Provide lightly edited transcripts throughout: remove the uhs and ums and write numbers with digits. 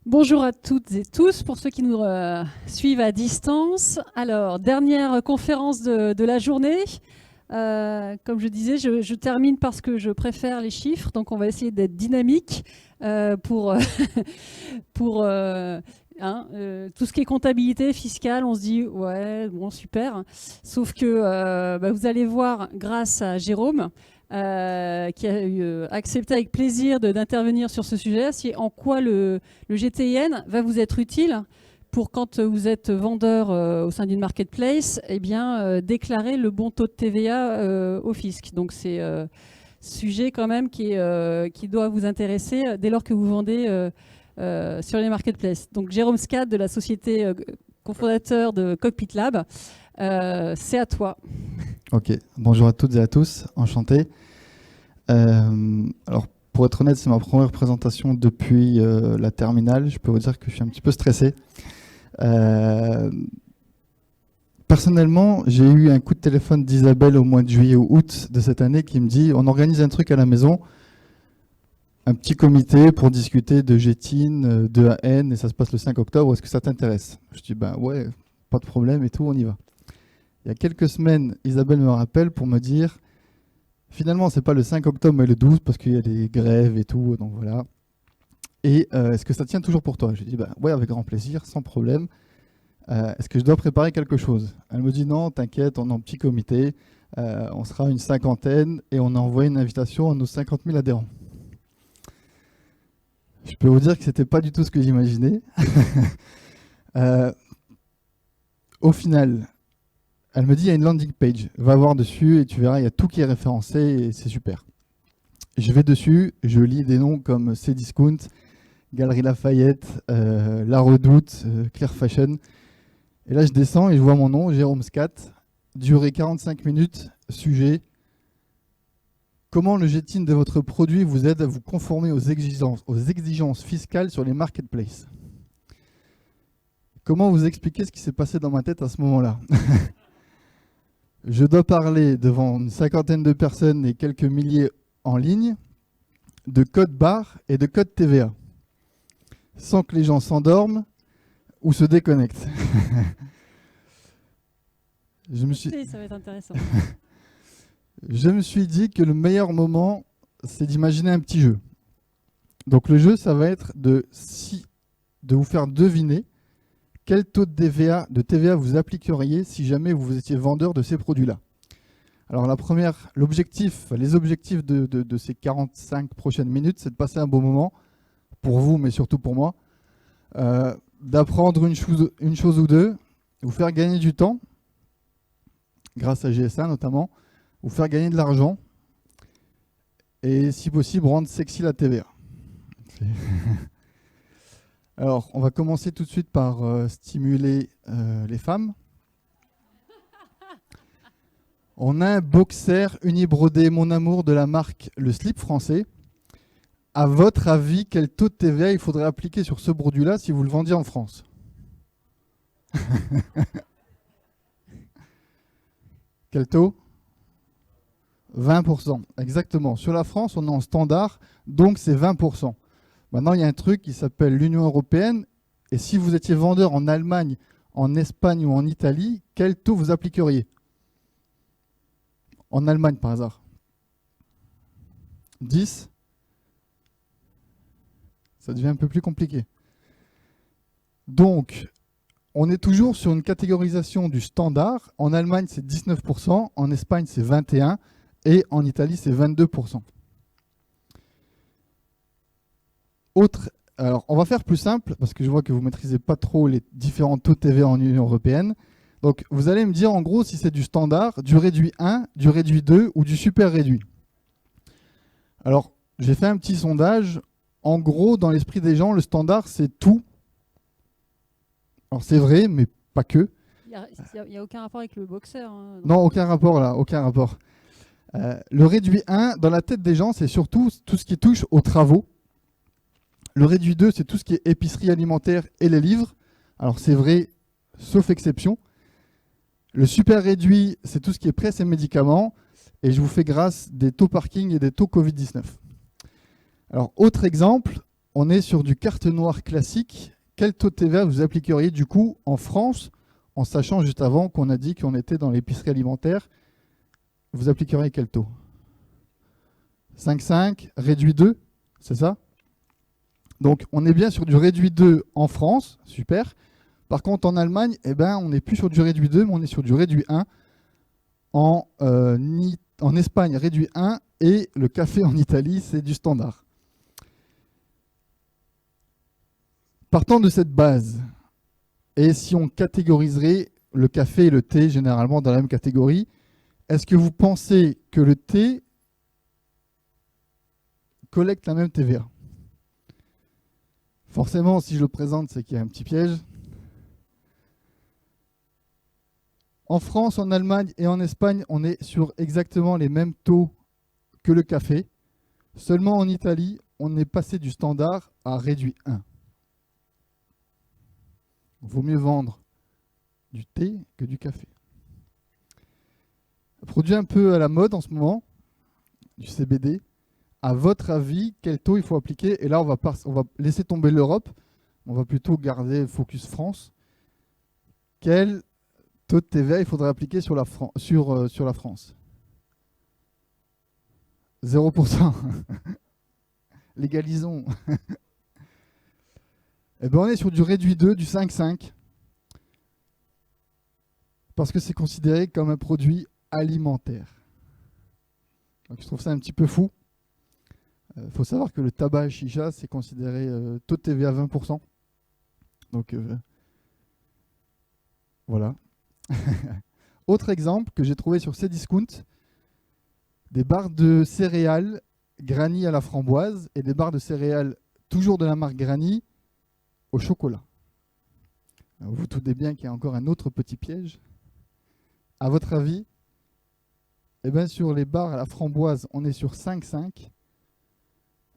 Bonjour à toutes et tous, pour ceux qui nous suivent à distance. Alors, dernière conférence de la journée. Comme je disais, je termine parce que je préfère les chiffres, donc on va essayer d'être dynamique pour, pour tout ce qui est comptabilité fiscale. On se dit, ouais, bon, super. Sauf que vous allez voir, grâce à Jérôme, qui a accepté avec plaisir d'intervenir sur ce sujet, si en quoi le GTIN va vous être utile pour quand vous êtes vendeur au sein d'une marketplace, eh bien, déclarer le bon taux de TVA au fisc. Donc c'est sujet quand même qui doit vous intéresser dès lors que vous vendez sur les marketplaces. Donc Jérôme Scad de la société cofondateur de Cockpit Lab, c'est à toi. Ok, bonjour à toutes et à tous, enchanté. Alors, pour être honnête, c'est ma première présentation depuis la terminale. Je peux vous dire que je suis un petit peu stressé. Personnellement, j'ai eu un coup de téléphone d'Isabelle au mois de juillet ou août de cette année qui me dit on organise un truc à la maison, un petit comité pour discuter de GTIN, de AN, et ça se passe le 5 octobre. Est-ce que ça t'intéresse? Je dis ben ouais, pas de problème et tout, on y va. Il y a quelques semaines, Isabelle me rappelle pour me dire finalement, c'est pas le 5 octobre, mais le 12, parce qu'il y a des grèves et tout, donc voilà. Et est-ce que ça tient toujours pour toi? J'ai dit, bah, ouais, avec grand plaisir, sans problème. Est-ce que je dois préparer quelque chose? Elle me dit, non, t'inquiète, on est en petit comité, on sera une cinquantaine, et on a envoyé une invitation à nos 50 000 adhérents. Je peux vous dire que c'était pas du tout ce que j'imaginais. Au final, elle me dit, il y a une landing page, va voir dessus et tu verras, il y a tout qui est référencé et c'est super. Je vais dessus, je lis des noms comme Cdiscount, Galerie Lafayette, La Redoute, Clear Fashion. Et là, je descends et je vois mon nom, Jérôme Scat, durée 45 minutes, sujet. Comment le GTIN de votre produit vous aide à vous conformer aux exigences fiscales sur les marketplaces? Comment vous expliquer ce qui s'est passé dans ma tête à ce moment-là? Je dois parler devant une cinquantaine de personnes et quelques milliers en ligne de code barre et de code TVA, sans que les gens s'endorment ou se déconnectent. Ça va être intéressant. Je me suis dit que le meilleur moment, c'est d'imaginer un petit jeu. Donc le jeu, ça va être de vous faire deviner quel taux de TVA vous appliqueriez si jamais vous étiez vendeur de ces produits-là. Alors les objectifs de ces 45 prochaines minutes, c'est de passer un beau moment, pour vous, mais surtout pour moi, d'apprendre une chose ou deux, vous faire gagner du temps, grâce à GSA notamment, vous faire gagner de l'argent, et si possible, rendre sexy la TVA. Alors, on va commencer tout de suite par stimuler les femmes. On a un boxer uni-brodé Mon Amour de la marque Le Slip Français. À votre avis, quel taux de TVA il faudrait appliquer sur ce produit-là si vous le vendiez en France? Quel taux? 20%, exactement. Sur la France, on est en standard, donc c'est 20%. Maintenant, il y a un truc qui s'appelle l'Union européenne, et si vous étiez vendeur en Allemagne, en Espagne ou en Italie, quel taux vous appliqueriez? En Allemagne, par hasard. 10? Ça devient un peu plus compliqué. Donc, on est toujours sur une catégorisation du standard. En Allemagne, c'est 19%, en Espagne, c'est 21%, et en Italie, c'est 22%. Alors, on va faire plus simple, parce que je vois que vous ne maîtrisez pas trop les différents taux de TVA en Union européenne. Donc, vous allez me dire, en gros, si c'est du standard, du réduit 1, du réduit 2 ou du super réduit. Alors, j'ai fait un petit sondage. En gros, dans l'esprit des gens, le standard, c'est tout. Alors, c'est vrai, mais pas que. Il n'y a aucun rapport avec le boxeur. Hein, non, aucun rapport là, aucun rapport. Le réduit 1, dans la tête des gens, c'est surtout tout ce qui touche aux travaux. Le réduit 2, c'est tout ce qui est épicerie alimentaire et les livres. Alors, c'est vrai, sauf exception. Le super réduit, c'est tout ce qui est presse et médicaments. Et je vous fais grâce des taux parking et des taux Covid-19. Alors, autre exemple, on est sur du carte noire classique. Quel taux de TVA vous appliqueriez du coup en France, en sachant juste avant qu'on a dit qu'on était dans l'épicerie alimentaire? Vous appliqueriez quel taux? 5,5, réduit 2, c'est ça? Donc on est bien sur du réduit 2 en France, super. Par contre en Allemagne, eh ben, on n'est plus sur du réduit 2, mais on est sur du réduit 1. En Espagne, réduit 1, et le café en Italie, c'est du standard. Partant de cette base, et si on catégoriserait le café et le thé généralement dans la même catégorie, est-ce que vous pensez que le thé collecte la même TVA? Forcément, si je le présente, c'est qu'il y a un petit piège. En France, en Allemagne et en Espagne, on est sur exactement les mêmes taux que le café. Seulement en Italie, on est passé du standard à réduit 1. Il vaut mieux vendre du thé que du café. Un produit un peu à la mode en ce moment, du CBD. À votre avis, quel taux il faut appliquer? Et là, on va laisser tomber l'Europe. On va plutôt garder focus France. Quel taux de TVA il faudrait appliquer sur la France? 0%. Légalisons. Eh bien, on est sur du réduit 2, du 5,5. Parce que c'est considéré comme un produit alimentaire. Donc, je trouve ça un petit peu fou. Il faut savoir que le tabac chicha, c'est considéré taux de TVA 20%. Donc, voilà. Autre exemple que j'ai trouvé sur Cdiscount, des barres de céréales Granny à la framboise et des barres de céréales toujours de la marque Granny au chocolat. Alors, vous doutez bien qu'il y a encore un autre petit piège. À votre avis, eh bien, sur les barres à la framboise, on est sur 5,5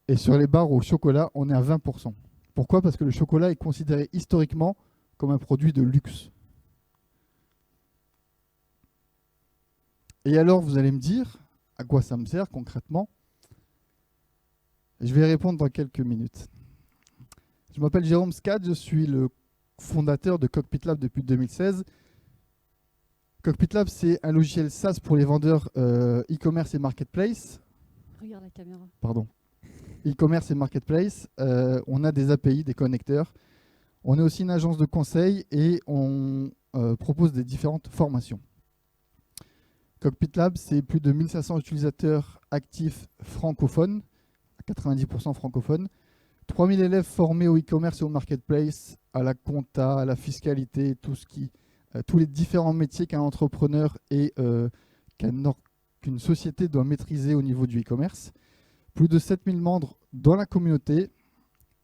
et sur les barres au chocolat, on est à 20%. Pourquoi? Parce que le chocolat est considéré historiquement comme un produit de luxe. Et alors, vous allez me dire à quoi ça me sert concrètement? Je vais y répondre dans quelques minutes. Je m'appelle Jérôme Scad, je suis le fondateur de Cockpit Lab depuis 2016. Cockpit Lab, c'est un logiciel SaaS pour les vendeurs e-commerce et marketplace. Regarde la caméra. Pardon. E-commerce et marketplace. On a des API, des connecteurs. On est aussi une agence de conseil et on propose des différentes formations. Cockpit Lab, c'est plus de 1500 utilisateurs actifs francophones, à 90% francophones. 3000 élèves formés au e-commerce et au marketplace, à la compta, à la fiscalité, tous les différents métiers qu'un entrepreneur et qu'une société doit maîtriser au niveau du e-commerce. Plus de 7000 membres dans la communauté,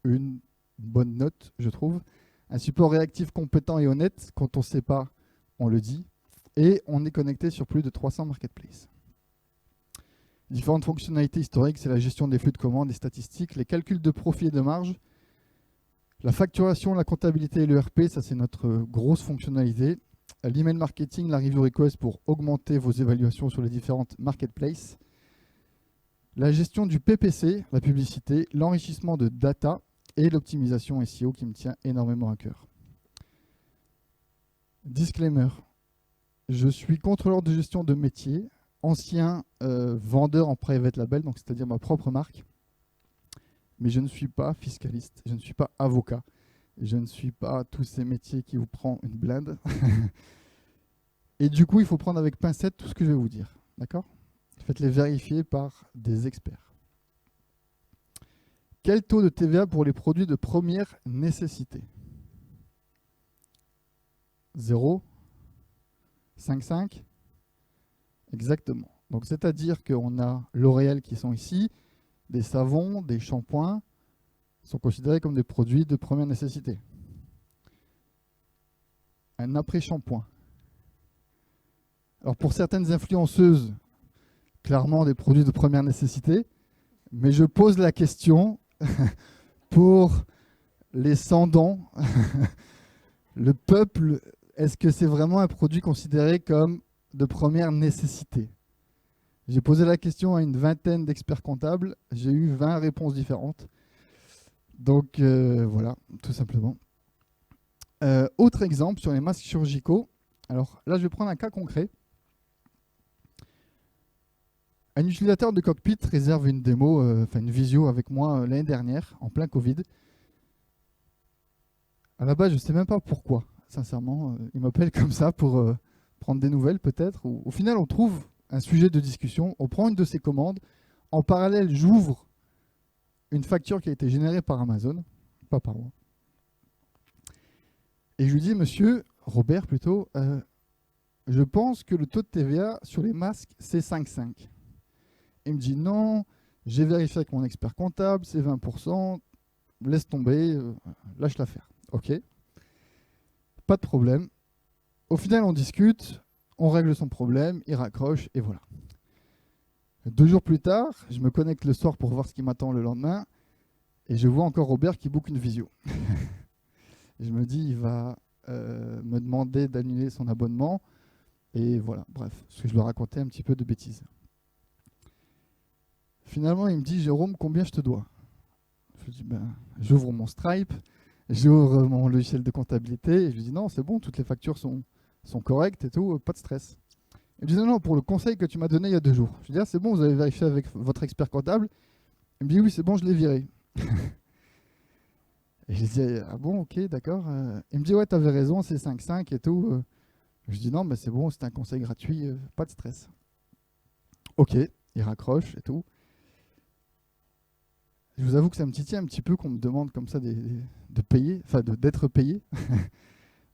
une bonne note, je trouve. Un support réactif, compétent et honnête. Quand on ne sait pas, on le dit. Et on est connecté sur plus de 300 marketplaces. Différentes fonctionnalités historiques, c'est la gestion des flux de commandes, des statistiques, les calculs de profit et de marge, la facturation, la comptabilité et l'ERP, ça c'est notre grosse fonctionnalité. L'email marketing, la review request pour augmenter vos évaluations sur les différentes marketplaces. La gestion du PPC, la publicité, l'enrichissement de data et l'optimisation SEO qui me tient énormément à cœur. Disclaimer, je suis contrôleur de gestion de métier, ancien vendeur en private label, donc c'est-à-dire ma propre marque. Mais je ne suis pas fiscaliste, je ne suis pas avocat, je ne suis pas tous ces métiers qui vous prennent une blinde. Et du coup, il faut prendre avec pincette tout ce que je vais vous dire. D'accord? Faites-les vérifier par des experts. Quel taux de TVA pour les produits de première nécessité? 0, 5,5? Exactement. Donc, c'est-à-dire qu'on a L'Oréal qui sont ici, des savons, des shampoings sont considérés comme des produits de première nécessité. Un après-shampoing. Alors pour certaines influenceuses, clairement des produits de première nécessité, mais je pose la question pour les sans-dents, le peuple, est-ce que c'est vraiment un produit considéré comme de première nécessité? J'ai posé la question à une vingtaine d'experts comptables, j'ai eu 20 réponses différentes. Donc voilà, tout simplement. Autre exemple sur les masques chirurgicaux. Alors là, je vais prendre un cas concret. Un utilisateur de cockpit réserve une démo, une visio avec moi l'année dernière, en plein Covid. À la base, je ne sais même pas pourquoi, sincèrement. Il m'appelle comme ça pour prendre des nouvelles peut-être. Au final, on trouve un sujet de discussion, on prend une de ses commandes. En parallèle, j'ouvre une facture qui a été générée par Amazon, pas par moi. Et je lui dis, monsieur, Robert plutôt, je pense que le taux de TVA sur les masques, c'est 5,5. Il me dit non, j'ai vérifié avec mon expert comptable, c'est 20%, laisse tomber, lâche l'affaire. Ok, pas de problème. Au final, on discute, on règle son problème, il raccroche et voilà. 2 jours plus tard, je me connecte le soir pour voir ce qui m'attend le lendemain et je vois encore Robert qui book une visio. Et je me dis, il va me demander d'annuler son abonnement et voilà, bref, parce que je lui racontais un petit peu de bêtises. Finalement, il me dit, Jérôme, combien je te dois? Je dis, j'ouvre mon Stripe, j'ouvre mon logiciel de comptabilité, et je lui dis, non, c'est bon, toutes les factures sont correctes et tout, pas de stress. Il me dit, non, pour le conseil que tu m'as donné il y a 2 jours. Je lui dis, c'est bon, vous avez vérifié avec votre expert comptable? Il me dit, oui, c'est bon, je l'ai viré. Et je lui dis, ah bon, ok, d'accord. Il me dit, ouais, t'avais raison, c'est 5,5 et tout. Je lui dis, non, c'est bon, c'est un conseil gratuit, pas de stress. Ok, il raccroche et tout. Je vous avoue que ça me titille un petit peu qu'on me demande comme ça de payer, enfin d'être payé.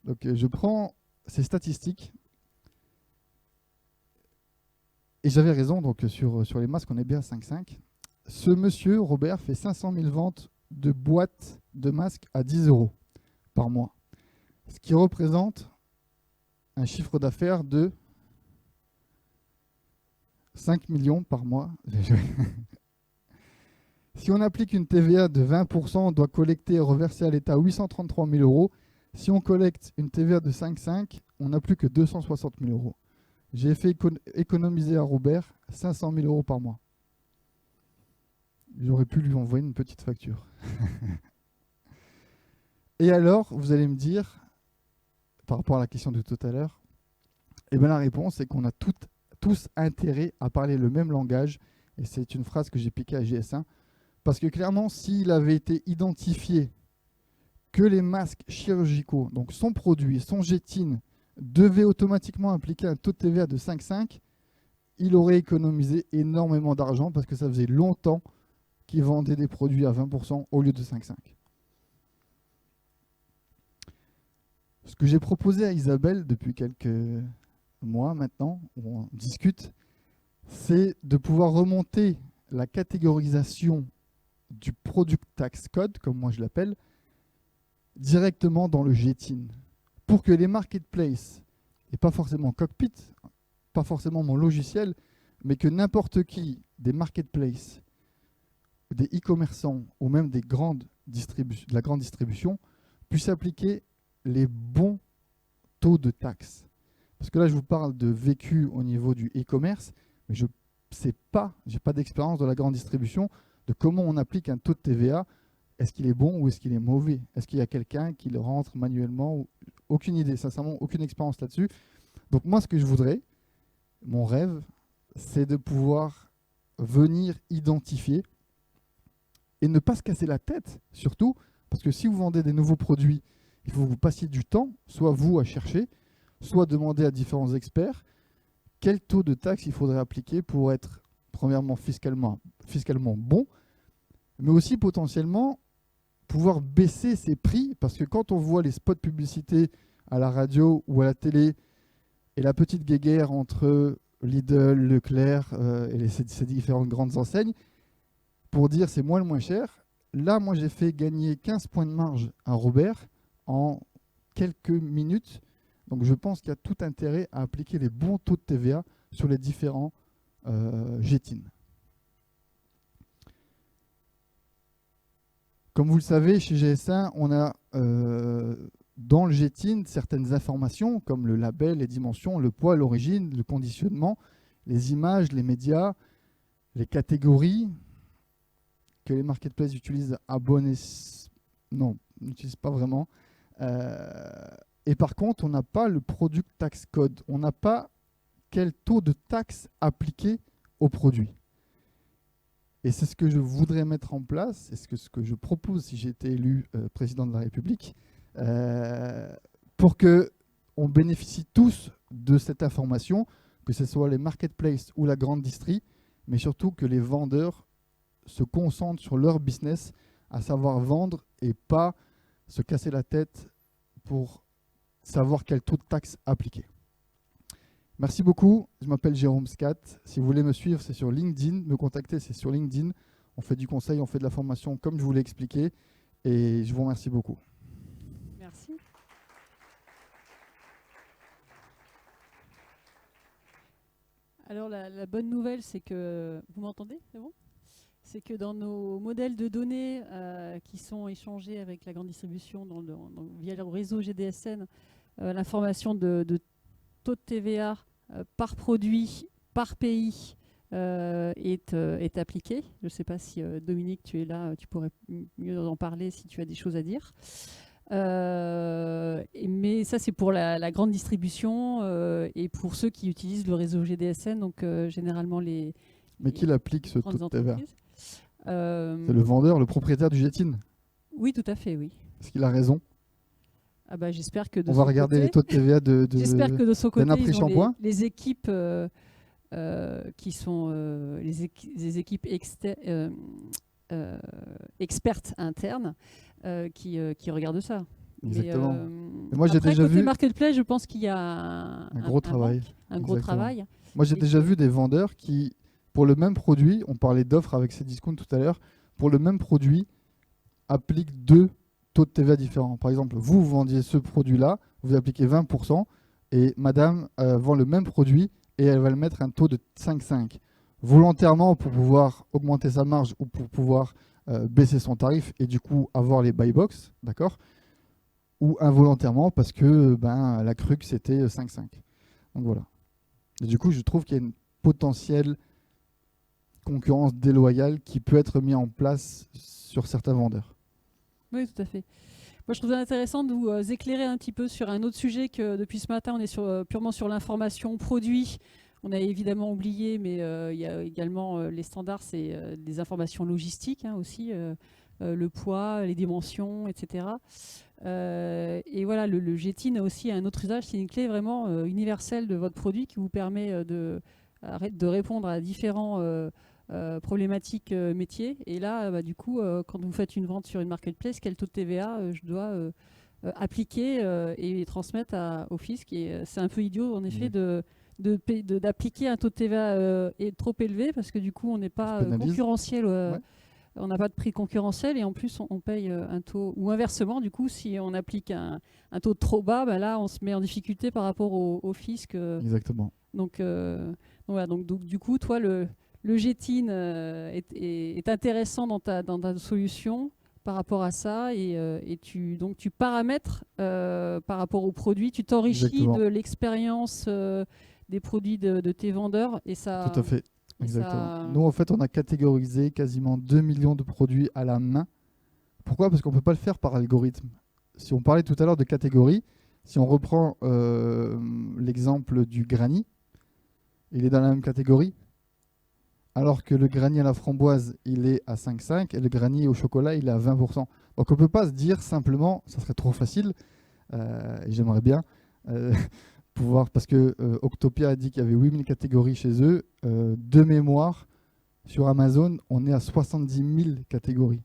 Donc je prends ces statistiques et j'avais raison. Donc sur les masques, on est bien à 5,5. Ce monsieur, Robert, fait 500 000 ventes de boîtes de masques à 10 € par mois, ce qui représente un chiffre d'affaires de 5 millions par mois. Si on applique une TVA de 20%, on doit collecter et reverser à l'État 833 000 €. Si on collecte une TVA de 5,5, on n'a plus que 260 000 €. J'ai fait économiser à Robert 500 000 € par mois. J'aurais pu lui envoyer une petite facture. Et alors, vous allez me dire, par rapport à la question de tout à l'heure, la réponse est qu'on a tous intérêt à parler le même langage. Et c'est une phrase que j'ai piquée à GS1. Parce que clairement, s'il avait été identifié que les masques chirurgicaux, donc son produit, son Gétine, devaient automatiquement impliquer un taux de TVA de 5,5, il aurait économisé énormément d'argent parce que ça faisait longtemps qu'il vendait des produits à 20% au lieu de 5,5. Ce que j'ai proposé à Isabelle depuis quelques mois maintenant, où on discute, c'est de pouvoir remonter la catégorisation du Product Tax Code, comme moi je l'appelle, directement dans le Gétine, pour que les marketplaces, et pas forcément Cockpit, pas forcément mon logiciel, mais que n'importe qui, des marketplaces, des e-commerçants ou même de la grande distribution, puisse appliquer les bons taux de taxes. Parce que là, je vous parle de vécu au niveau du e-commerce, mais je ne sais pas, je n'ai pas d'expérience dans la grande distribution, de comment on applique un taux de TVA. Est-ce qu'il est bon ou est-ce qu'il est mauvais? Est-ce qu'il y a quelqu'un qui le rentre manuellement? Aucune idée, sincèrement, aucune expérience là-dessus. Donc moi, ce que je voudrais, mon rêve, c'est de pouvoir venir identifier et ne pas se casser la tête, surtout, parce que si vous vendez des nouveaux produits, il faut que vous passiez du temps, soit vous à chercher, soit demander à différents experts quel taux de taxe il faudrait appliquer pour être, premièrement, fiscalement bon, mais aussi potentiellement pouvoir baisser ses prix, parce que quand on voit les spots publicités à la radio ou à la télé et la petite guéguerre entre Lidl, Leclerc et ces différentes grandes enseignes, pour dire c'est moi le moins cher, là, moi, j'ai fait gagner 15 points de marge à Robert en quelques minutes. Donc, je pense qu'il y a tout intérêt à appliquer les bons taux de TVA sur les différents Gétines. Comme vous le savez, chez GS1, on a dans le Gétine certaines informations comme le label, les dimensions, le poids, l'origine, le conditionnement, les images, les médias, les catégories, que les marketplaces utilisent à bon escient. Non, n'utilisent pas vraiment. Et par contre, on n'a pas le Product Tax Code. On n'a pas quel taux de taxe appliqué au produit. Et c'est ce que je voudrais mettre en place, et ce que je propose si j'ai été élu président de la République, pour qu'on bénéficie tous de cette information, que ce soit les marketplaces ou la grande distrie, mais surtout que les vendeurs se concentrent sur leur business, à savoir vendre et pas se casser la tête pour savoir quel taux de taxe appliquer. Merci beaucoup, je m'appelle Jérôme Scat. Si vous voulez me suivre, c'est sur LinkedIn. Me contacter, c'est sur LinkedIn. On fait du conseil, on fait de la formation comme je vous l'ai expliqué. Et je vous remercie beaucoup. Merci. Alors la bonne nouvelle, c'est que... Vous m'entendez? C'est bon? C'est que dans nos modèles de données qui sont échangés avec la grande distribution via le réseau GDSN, l'information de taux de TVA par produit, par pays est appliqué. Je ne sais pas si Dominique, tu es là, tu pourrais mieux en parler si tu as des choses à dire. Mais ça, c'est pour la grande distribution et pour ceux qui utilisent le réseau GDSN, donc généralement les... Mais qui l'applique ce taux de TVA? C'est le vendeur, le propriétaire du Jetine? Oui, tout à fait, oui. Est-ce qu'il a raison? Ah bah, j'espère que de on va regarder les taux de TVA j'espère que de son côté, ils ont les équipes qui sont les équipes expertes internes qui regardent ça. Exactement. Mais moi, j'ai déjà vu marketplace, je pense qu'il y a un gros travail. Un gros travail. Moi, j'ai déjà vu des vendeurs qui, pour le même produit, on parlait d'offres avec ces discounts tout à l'heure, pour le même produit, appliquent deux taux de TVA différents. Par exemple, vous vendiez ce produit-là, vous appliquez 20%, et madame vend le même produit et elle va le mettre un taux de 5,5. Volontairement pour pouvoir augmenter sa marge ou pour pouvoir baisser son tarif et du coup avoir les buy box, d'accord? Ou involontairement parce que la crue c'était 5,5. Donc voilà. Et du coup, je trouve qu'il y a une potentielle concurrence déloyale qui peut être mise en place sur certains vendeurs. Oui, tout à fait. Moi, je trouve ça intéressant de vous éclairer un petit peu sur un autre sujet que depuis ce matin, on est purement sur l'information produit. On a évidemment oublié, mais il y a également les standards, c'est des informations logistiques aussi, le poids, les dimensions, etc. Et voilà, le Jetine a aussi un autre usage, c'est une clé vraiment universelle de votre produit qui vous permet de répondre à différents problématiques métiers. Et là, du coup, quand vous faites une vente sur une marketplace, quel taux de TVA je dois appliquer et transmettre au fisc? Et c'est un peu idiot, en effet, d'appliquer un taux de TVA trop élevé parce que du coup, on n'est pas concurrentiel. Ouais. On n'a pas de prix concurrentiel et en plus, on paye un taux. Ou inversement, du coup, si on applique un taux trop bas, là, on se met en difficulté par rapport au fisc. Exactement. Donc, voilà, donc, du coup, toi, le Jetine est intéressant dans ta solution par rapport à ça et tu paramètres par rapport aux produits, tu t'enrichis de l'expérience des produits de tes vendeurs et ça. Tout à fait, exactement. Nous, en fait, on a catégorisé quasiment 2 millions de produits à la main. Pourquoi? Parce qu'on ne peut pas le faire par algorithme. Si on parlait tout à l'heure de catégories, si on reprend l'exemple du granny, il est dans la même catégorie. Alors que le granny à la framboise, il est à 5,5 et le granny au chocolat, il est à 20%. Donc on ne peut pas se dire simplement, ça serait trop facile, et j'aimerais bien pouvoir, parce que Octopia a dit qu'il y avait 8000 catégories chez eux, de mémoire, sur Amazon, on est à 70 000 catégories.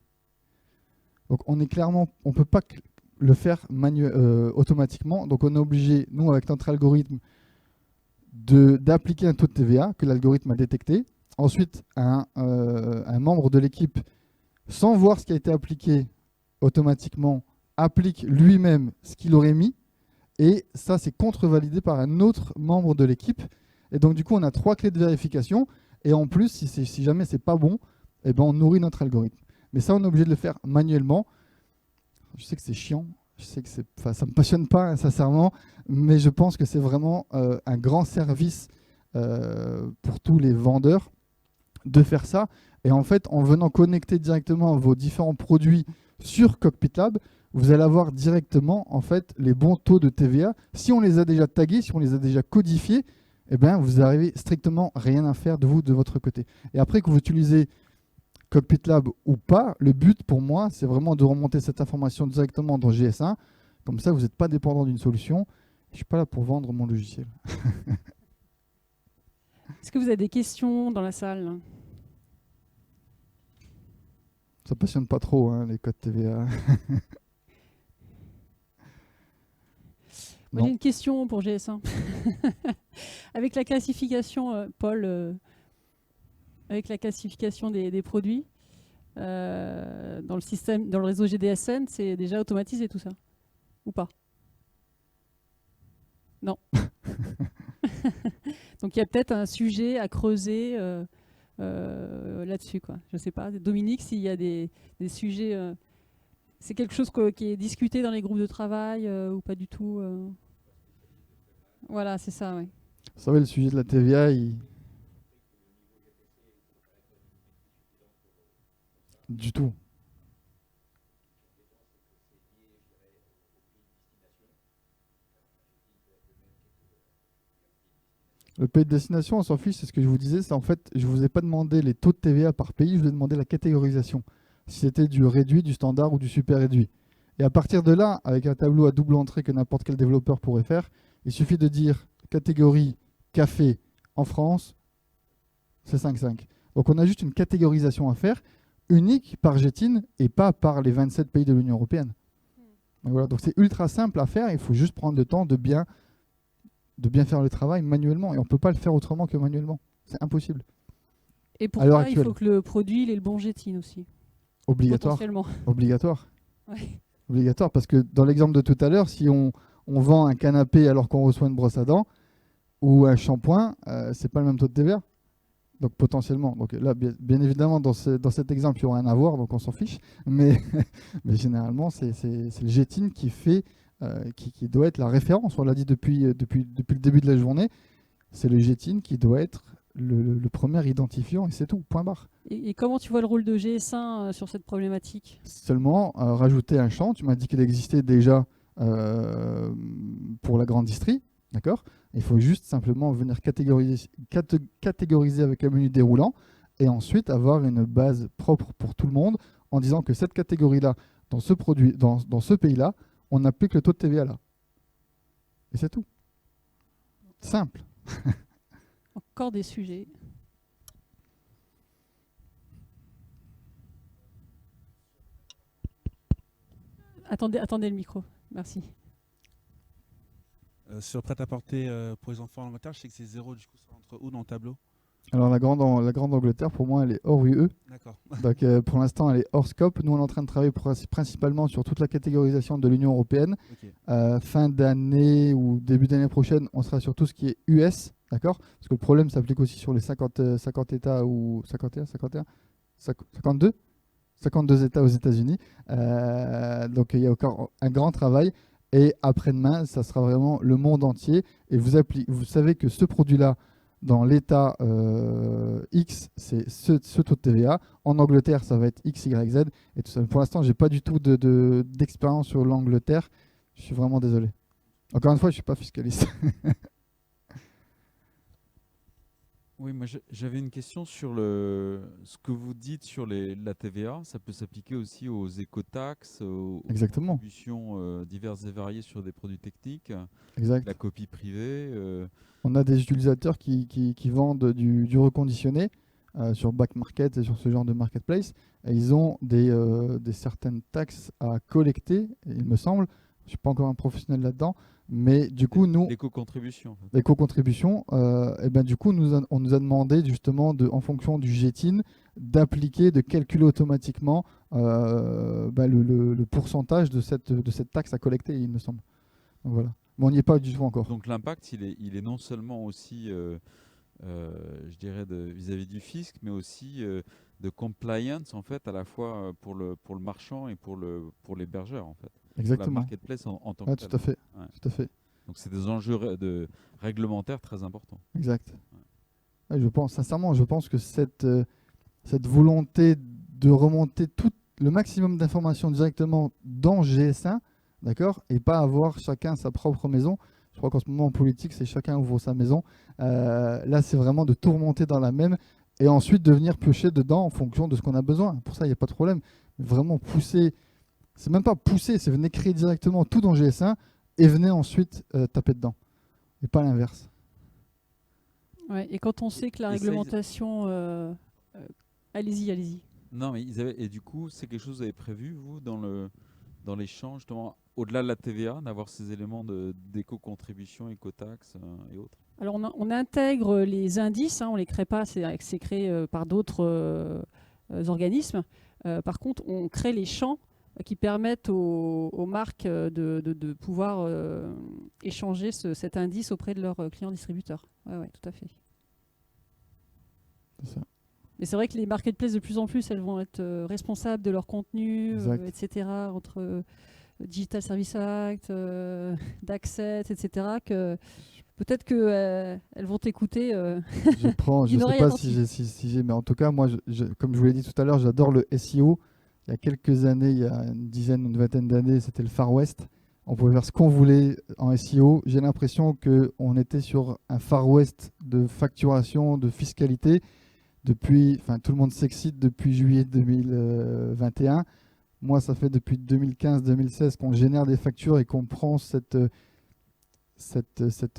Donc on est clairement, on ne peut pas le faire automatiquement, donc on est obligé, nous avec notre algorithme, d'appliquer un taux de TVA que l'algorithme a détecté. Ensuite, un membre de l'équipe, sans voir ce qui a été appliqué automatiquement, applique lui-même ce qu'il aurait mis. Et ça, c'est contre-validé par un autre membre de l'équipe. Et donc, du coup, on a 3 clés de vérification. Et en plus, si jamais c'est pas bon, eh ben, on nourrit notre algorithme. Mais ça, on est obligé de le faire manuellement. Je sais que c'est chiant. Je sais que ça ne me passionne pas, hein, sincèrement. Mais je pense que c'est vraiment un grand service pour tous les vendeurs de faire ça. Et en fait, en venant connecter directement vos différents produits sur Cockpit Lab, vous allez avoir directement en fait les bons taux de TVA. Si on les a déjà tagués, si on les a déjà codifiés, eh bien, vous n'arrivez strictement rien à faire de vous de votre côté. Et après que vous utilisez Cockpit Lab ou pas, le but pour moi, c'est vraiment de remonter cette information directement dans GS1. Comme ça, vous n'êtes pas dépendant d'une solution. Je ne suis pas là pour vendre mon logiciel. Est-ce que vous avez des questions dans la salle? Ça passionne pas trop, hein, les codes TVA. Moi, j'ai une question pour GS1. Avec la classification, Paul, avec la classification des produits, dans le système, dans le réseau GDSN, c'est déjà automatisé tout ça? Ou pas? Non. Donc il y a peut-être un sujet à creuser là-dessus, quoi. Je ne sais pas. Dominique, s'il y a des sujets... c'est quelque chose qui est discuté dans les groupes de travail ou pas du tout Voilà, c'est ça, oui. Vous savez, le sujet de la TVA, du tout. Le pays de destination, on s'en fiche, c'est ce que je vous disais. C'est en fait, je ne vous ai pas demandé les taux de TVA par pays, je vous ai demandé la catégorisation. Si c'était du réduit, du standard ou du super réduit. Et à partir de là, avec un tableau à double entrée que n'importe quel développeur pourrait faire, il suffit de dire catégorie café en France, c'est 5,5. Donc on a juste une catégorisation à faire, unique par Getin et pas par les 27 pays de l'Union européenne. Donc voilà, donc c'est ultra simple à faire, il faut juste prendre le temps de bien faire le travail manuellement. Et on ne peut pas le faire autrement que manuellement. C'est impossible. Et pour ça, il faut que le produit ait le bon Getin aussi. Obligatoire. Potentiellement. Obligatoire. Ouais. Obligatoire, parce que dans l'exemple de tout à l'heure, si on vend un canapé alors qu'on reçoit une brosse à dents ou un shampoing, c'est pas le même taux de TVA. Donc potentiellement. Donc là, bien évidemment, dans cet exemple, il n'y aura rien à voir, donc on s'en fiche. Mais généralement, c'est le Getin qui fait... qui doit être la référence, on l'a dit depuis le début de la journée, c'est le Getin qui doit être le premier identifiant et c'est tout, point barre. Et comment tu vois le rôle de GS1 sur cette problématique? Seulement, rajouter un champ, tu m'as dit qu'il existait déjà pour la grande distrie, d'accord? Il faut juste simplement venir catégoriser avec un menu déroulant et ensuite avoir une base propre pour tout le monde en disant que cette catégorie-là, dans ce produit, dans ce pays-là, on applique le taux de TVA là. Et c'est tout. Simple. Encore des sujets. Attendez le micro. Merci. Sur prêt-à-porter pour les enfants en Angleterre, je sais que c'est 0, du coup, ça rentre où dans le tableau? Alors la grande Angleterre, pour moi, elle est hors UE. D'accord. Donc pour l'instant, elle est hors scope. Nous, on est en train de travailler principalement sur toute la catégorisation de l'Union européenne. Okay. Fin d'année ou début d'année prochaine, on sera sur tout ce qui est US, d'accord? Parce que le problème s'applique aussi sur les 50 États ou 52 États aux États-Unis. Donc il y a encore un grand travail. Et après-demain, ça sera vraiment le monde entier. Et vous savez que ce produit-là, dans l'État X, c'est ce taux de TVA. En Angleterre, ça va être X, Y, Z. Et tout ça. Pour l'instant, je n'ai pas du tout d'expérience sur l'Angleterre. Je suis vraiment désolé. Encore une fois, je ne suis pas fiscaliste. Oui, moi j'avais une question sur ce que vous dites sur la TVA. Ça peut s'appliquer aussi aux écotaxes, aux contributions diverses et variées sur des produits techniques, exact. La copie privée. On a des utilisateurs qui vendent du reconditionné sur Back Market et sur ce genre de marketplace. Et ils ont des certaines taxes à collecter, il me semble. Je ne suis pas encore un professionnel là-dedans. Mais du coup, nous... L'éco-contribution. L'éco-contribution, et ben, du coup, on nous a demandé justement, en fonction du Getin, d'appliquer, de calculer automatiquement le pourcentage de cette taxe à collecter, il me semble. Donc, voilà. Mais on n'y est pas du tout encore. Donc l'impact, il est non seulement aussi, je dirais, vis-à-vis du fisc, mais aussi de compliance, en fait, à la fois pour le marchand et pour l'hébergeur, en fait. Exactement. La marketplace en tant que tel. Tout à fait. Ouais. Tout à fait. Donc c'est des enjeux réglementaires très importants. Exact. Ouais. Ouais, sincèrement, je pense que cette cette volonté de remonter le maximum d'informations directement dans GS1, d'accord, et pas avoir chacun sa propre maison. Je crois qu'en ce moment en politique, c'est chacun ouvre sa maison. Là, c'est vraiment de tout remonter dans la même et ensuite de venir piocher dedans en fonction de ce qu'on a besoin. Pour ça, il n'y a pas de problème. Mais vraiment pousser, c'est même pas pousser, c'est venir créer directement tout dans GS1 et venez ensuite taper dedans. Et pas l'inverse. Ouais, et quand on sait que la réglementation... allez-y. Non, mais et du coup, c'est quelque chose que vous avez prévu, vous, dans les champs, justement, au-delà de la TVA, d'avoir ces éléments d'éco-contribution, éco-taxe et autres? Alors, on intègre les indices, on ne les crée pas, c'est créé par d'autres organismes. Par contre, on crée les champs qui permettent aux marques de pouvoir échanger cet indice auprès de leurs clients distributeurs. Ouais, tout à fait. C'est ça. Mais c'est vrai que les marketplaces, de plus en plus, elles vont être responsables de leur contenu, etc., entre Digital Service Act, d'Access, etc., que peut-être qu'elles vont t'écouter. Je ne sais pas si j'ai, mais en tout cas, moi, comme je vous l'ai dit tout à l'heure, j'adore le SEO. Il y a quelques années, il y a une vingtaine d'années, c'était le Far West. On pouvait faire ce qu'on voulait en SEO. J'ai l'impression qu'on était sur un Far West de facturation, de fiscalité. Tout le monde s'excite depuis juillet 2021. Moi, ça fait depuis 2015-2016 qu'on génère des factures et qu'on prend cette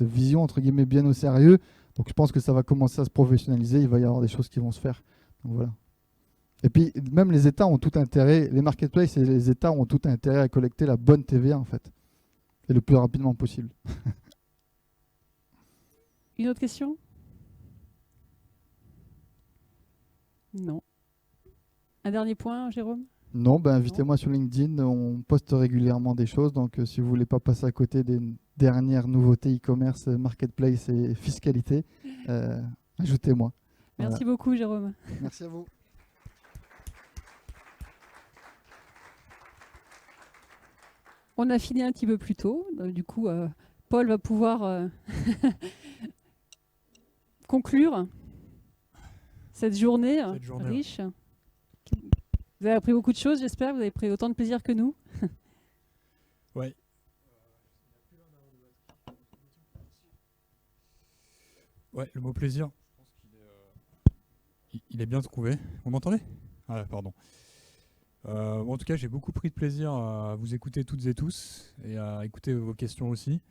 vision, entre guillemets, bien au sérieux. Donc, je pense que ça va commencer à se professionnaliser. Il va y avoir des choses qui vont se faire. Donc, voilà. Et puis, même les États ont tout intérêt, les marketplaces et les États ont tout intérêt à collecter la bonne TVA, en fait. Et le plus rapidement possible. Une autre question ? Non. Un dernier point, Jérôme ? Non, invitez-moi sur LinkedIn, on poste régulièrement des choses, donc si vous ne voulez pas passer à côté des dernières nouveautés e-commerce, marketplace et fiscalité, ajoutez-moi. Merci beaucoup, Jérôme. Merci à vous. On a fini un petit peu plus tôt, du coup, Paul va pouvoir conclure cette journée riche. Vous avez appris beaucoup de choses, j'espère. Vous avez pris autant de plaisir que nous. Oui. Ouais, le mot plaisir, je pense qu'il est bien trouvé. Vous m'entendez ? Ah, pardon. En tout cas, j'ai beaucoup pris de plaisir à vous écouter toutes et tous et à écouter vos questions aussi.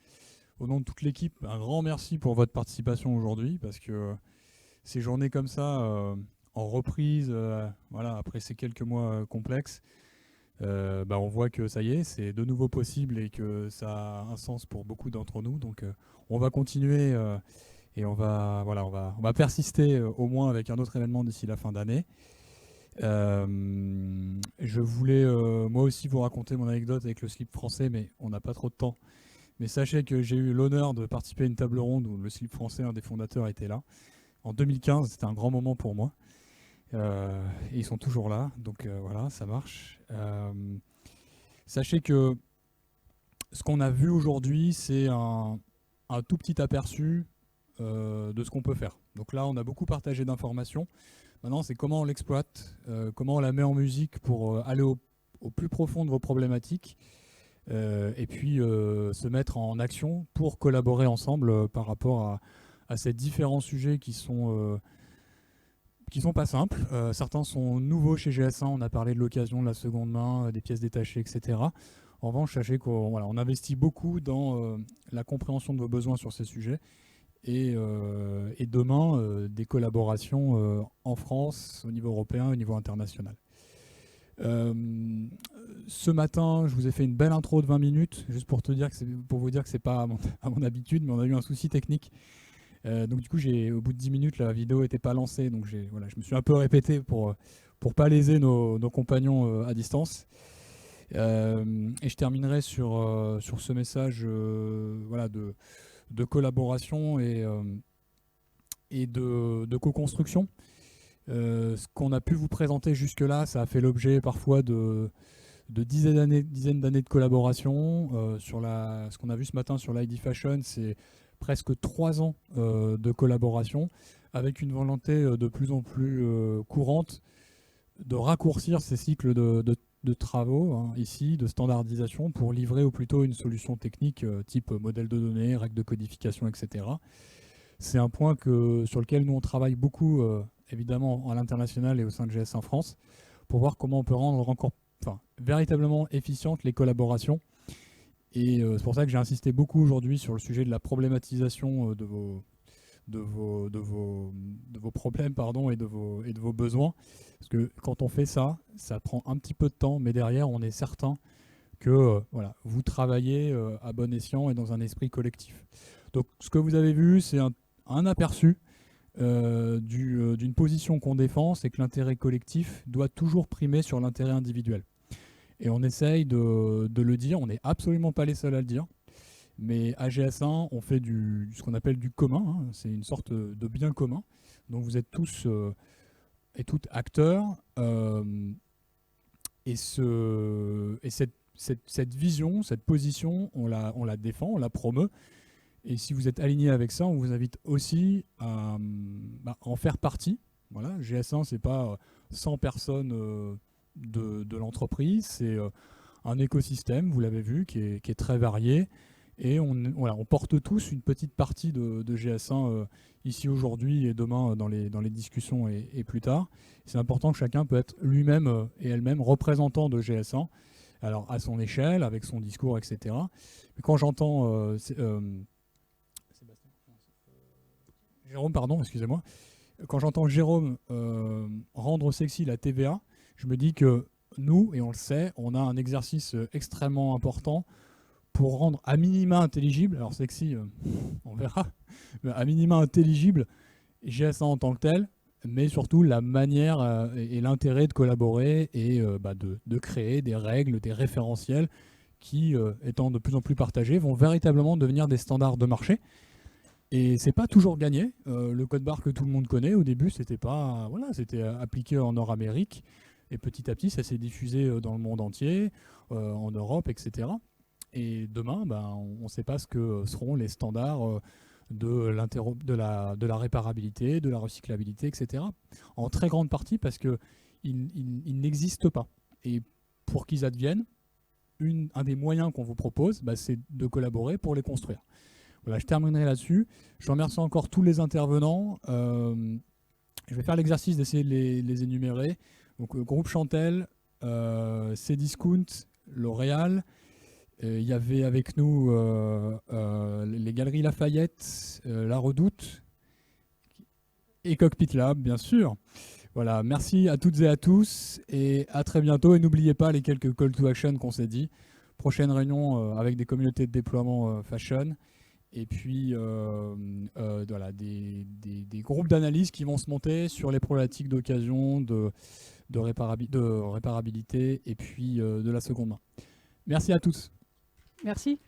Au nom de toute l'équipe, un grand merci pour votre participation aujourd'hui parce que ces journées comme ça, en reprise, après ces quelques mois complexes, on voit que ça y est, c'est de nouveau possible et que ça a un sens pour beaucoup d'entre nous. Donc on va continuer et on va persister au moins avec un autre événement d'ici la fin d'année. Je voulais moi aussi vous raconter mon anecdote avec le slip français, mais on n'a pas trop de temps. Mais sachez que j'ai eu l'honneur de participer à une table ronde où le slip français, un des fondateurs, était là. En 2015, c'était un grand moment pour moi. Et ils sont toujours là, donc voilà, ça marche. Sachez que ce qu'on a vu aujourd'hui, c'est un tout petit aperçu de ce qu'on peut faire. Donc là, on a beaucoup partagé d'informations. Maintenant, c'est comment on l'exploite, comment on la met en musique pour aller au plus profond de vos problématiques et puis se mettre en action pour collaborer ensemble par rapport à ces différents sujets qui sont pas simples. Certains sont nouveaux chez GS1, on a parlé de l'occasion, de la seconde main, des pièces détachées, etc. En revanche, sachez qu'on investit beaucoup dans la compréhension de vos besoins sur ces sujets et demain, des collaborations en France, au niveau européen, au niveau international. Ce matin, je vous ai fait une belle intro de 20 minutes, juste pour vous dire que c'est pas à mon habitude, mais on a eu un souci technique. Donc du coup, au bout de 10 minutes, la vidéo n'était pas lancée, donc je me suis un peu répété pour pas léser nos compagnons à distance. Et je terminerai sur ce message de collaboration et de co-construction. Ce qu'on a pu vous présenter jusque-là, ça a fait l'objet parfois de dizaines d'années de collaboration. Ce qu'on a vu ce matin sur l'ID Fashion, c'est presque 3 ans de collaboration avec une volonté de plus en plus courante de raccourcir ces cycles de travaux, hein, ici, de standardisation, pour livrer au plus tôt une solution technique type modèle de données, règles de codification, etc. C'est un point sur lequel nous on travaille beaucoup, évidemment, à l'international et au sein de GS1 France, pour voir comment on peut rendre véritablement efficientes les collaborations. Et c'est pour ça que j'ai insisté beaucoup aujourd'hui sur le sujet de la problématisation de vos problèmes, pardon, et de vos besoins. Parce que quand on fait ça, ça prend un petit peu de temps, mais derrière, on est certain que voilà, vous travaillez à bon escient et dans un esprit collectif. Donc ce que vous avez vu, c'est un aperçu d'une position qu'on défend, c'est que l'intérêt collectif doit toujours primer sur l'intérêt individuel. Et on essaye de le dire, on n'est absolument pas les seuls à le dire. Mais à GS1, on fait ce qu'on appelle du commun, hein. C'est une sorte de bien commun. Donc vous êtes tous et toutes acteurs. Et cette vision, cette position, on la défend, on la promeut. Et si vous êtes aligné avec ça, on vous invite aussi à en faire partie. Voilà, GS1, ce n'est pas 100 personnes de l'entreprise, c'est un écosystème, vous l'avez vu, qui est très varié. Et on porte tous une petite partie de GS1 ici aujourd'hui et demain dans les discussions et plus tard. C'est important que chacun peut être lui-même et elle-même représentant de GS1, alors à son échelle, avec son discours, etc. Mais quand j'entends Jérôme, pardon, excusez-moi, quand j'entends Jérôme rendre sexy la TVA, je me dis que nous, et on le sait, on a un exercice extrêmement important pour rendre à minima intelligible, alors sexy, on verra, mais à minima intelligible GS1 en tant que tel, mais surtout la manière et l'intérêt de collaborer et de créer des règles, des référentiels qui, étant de plus en plus partagés, vont véritablement devenir des standards de marché. Et c'est pas toujours gagné. Le code barre que tout le monde connaît, au début, c'était appliqué en Nord-Amérique, et petit à petit, ça s'est diffusé dans le monde entier, en Europe, etc. Et demain, on ne sait pas ce que seront les standards de la réparabilité, de la recyclabilité, etc. En très grande partie parce qu'ils n'existent pas. Et pour qu'ils adviennent, un des moyens qu'on vous propose, c'est de collaborer pour les construire. Voilà, je terminerai là-dessus. Je remercie encore tous les intervenants. Je vais faire l'exercice d'essayer de les énumérer. Donc, groupe Chantel, Cdiscount, L'Oréal. Il y avait avec nous les Galeries Lafayette, La Redoute et Cockpit Lab, bien sûr. Voilà, merci à toutes et à tous et à très bientôt. Et n'oubliez pas les quelques call to action qu'on s'est dit. Prochaine réunion avec des communautés de déploiement fashion. Et puis voilà, des groupes d'analyse qui vont se monter sur les problématiques d'occasion, de réparabilité et puis de la seconde main. Merci à tous. Merci.